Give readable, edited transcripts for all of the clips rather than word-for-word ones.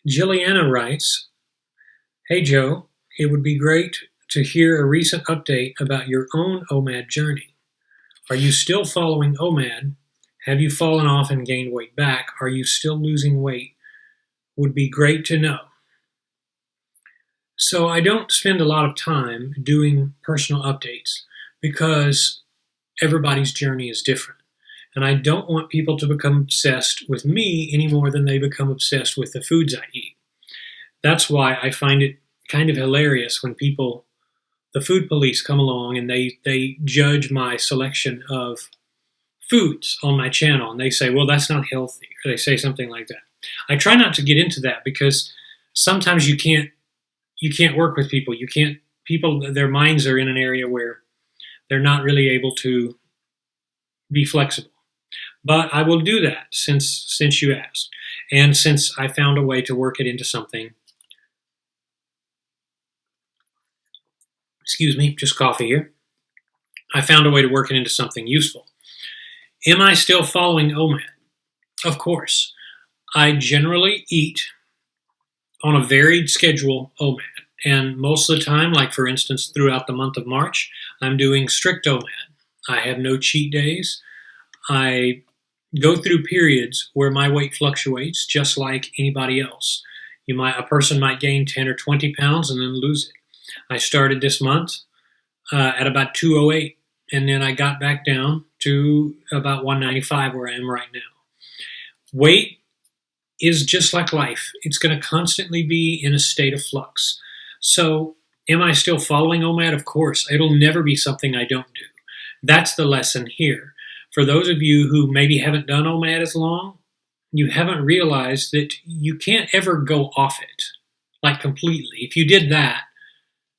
Jilliana writes, "Hey Joe, it would be great to hear a recent update about your own OMAD journey. Are you still following OMAD? Have you fallen off and gained weight back? Are you still losing weight? Would be great to know." So I don't spend a lot of time doing personal updates because everybody's journey is different. And I don't want people to become obsessed with me any more than they become obsessed with the foods I eat. That's why I find it kind of hilarious when people, the food police, come along and they judge my selection of foods on my channel and they say, well, that's not healthy, or they say something like that. I try not to get into that because sometimes you can't work with people. You can't, people, their minds are in an area where they're not really able to be flexible. But I will do that since you asked, and since I found a way to work it into something. Excuse me, just coffee here. I found a way to work it into something useful. Am I still following OMAD? Of course. I generally eat on a varied schedule OMAD. And most of the time, like for instance, throughout the month of March, I'm doing strict OMAD. I have no cheat days. I go through periods where my weight fluctuates just like anybody else. A person might gain 10 or 20 pounds and then lose it. I started this month at about 208, and then I got back down to about 195 where I am right now. Weight is just like life. It's going to constantly be in a state of flux. So am I still following OMAD? Of course. It'll never be something I don't do. That's the lesson here. For those of you who maybe haven't done OMAD as long, you haven't realized that you can't ever go off it, like completely. If you did that,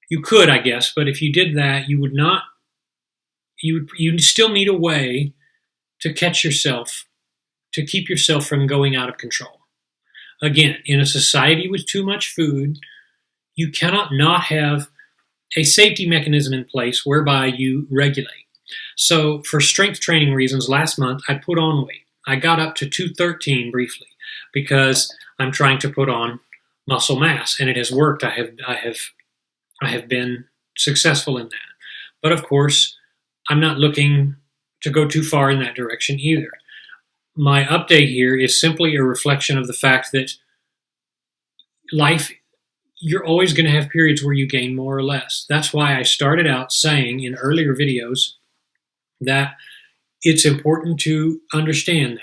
you could, I guess, but if you did that, you would not, you'd still need a way to catch yourself, to keep yourself from going out of control. Again, in a society with too much food, you cannot not have a safety mechanism in place whereby you regulate. So for strength training reasons, last month I put on weight. I got up to 213 briefly because I'm trying to put on muscle mass, and it has worked. I have been successful in that. But of course, I'm not looking to go too far in that direction either. My update here is simply a reflection of the fact that life, you're always going to have periods where you gain more or less. That's why I started out saying in earlier videos that it's important to understand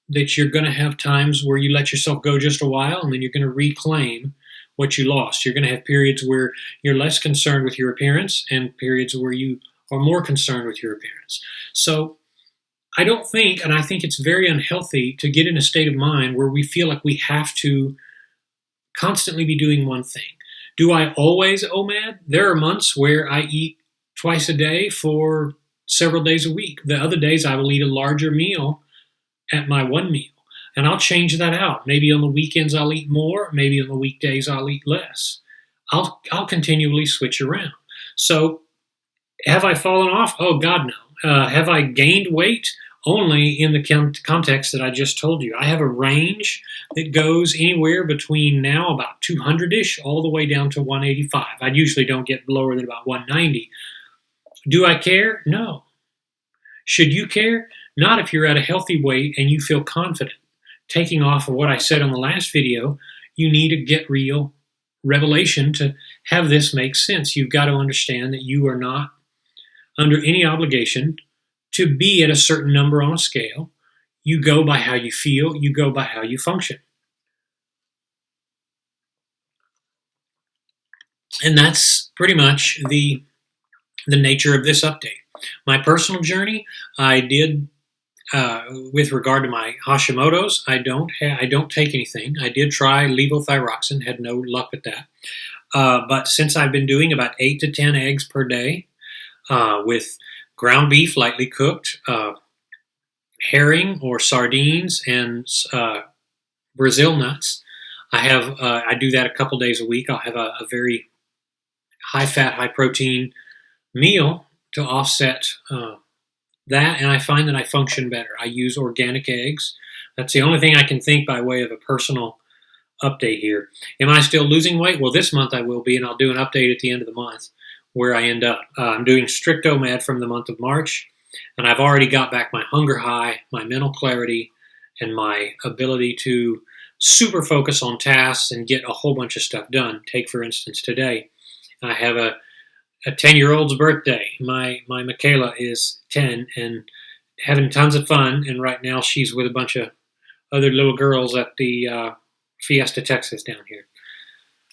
that you're going to have times where you let yourself go just a while, and then you're going to reclaim what you lost. You're going to have periods where you're less concerned with your appearance and periods where you are more concerned with your appearance. So I don't think, and I think it's very unhealthy to get in a state of mind where we feel like we have to constantly be doing one thing. Do I always OMAD? There are months where I eat twice a day for several days a week. The other days I will eat a larger meal at my one meal. And I'll change that out. Maybe on the weekends I'll eat more. Maybe on the weekdays I'll eat less. I'll continually switch around. So have I fallen off? Oh, God, no. Have I gained weight? Only in the context that I just told you. I have a range that goes anywhere between now about 200-ish all the way down to 185. I usually don't get lower than about 190. Do I care? No. Should you care? Not if you're at a healthy weight and you feel confident. Taking off of what I said on the last video, you need to get real revelation to have this make sense. You've got to understand that you are not under any obligation to be at a certain number on a scale. You go by how you feel. You go by how you function. And that's pretty much the nature of this update. My personal journey, I did, with regard to my Hashimoto's, I don't take anything. I did try levothyroxine, had no luck with that. But since I've been doing about 8 to 10 eggs per day, with ground beef lightly cooked, herring or sardines, and Brazil nuts, I do that a couple days a week. I'll have a very high-fat, high-protein meal to offset that, and I find that I function better. I use organic eggs. That's the only thing I can think by way of a personal update here. Am I still losing weight? Well, this month I will be, and I'll do an update at the end of the month where I end up. I'm doing strict OMAD from the month of March, and I've already got back my hunger high, my mental clarity, and my ability to super focus on tasks and get a whole bunch of stuff done. Take, for instance, today. I have a 10-year-old's birthday. My Michaela is 10 and having tons of fun, and right now she's with a bunch of other little girls at the Fiesta, Texas down here.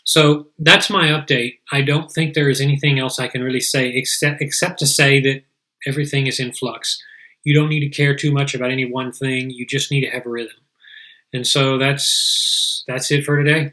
So that's my update. I don't think there is anything else I can really say except to say that everything is in flux. You don't need to care too much about any one thing. You just need to have a rhythm. And so that's it for today.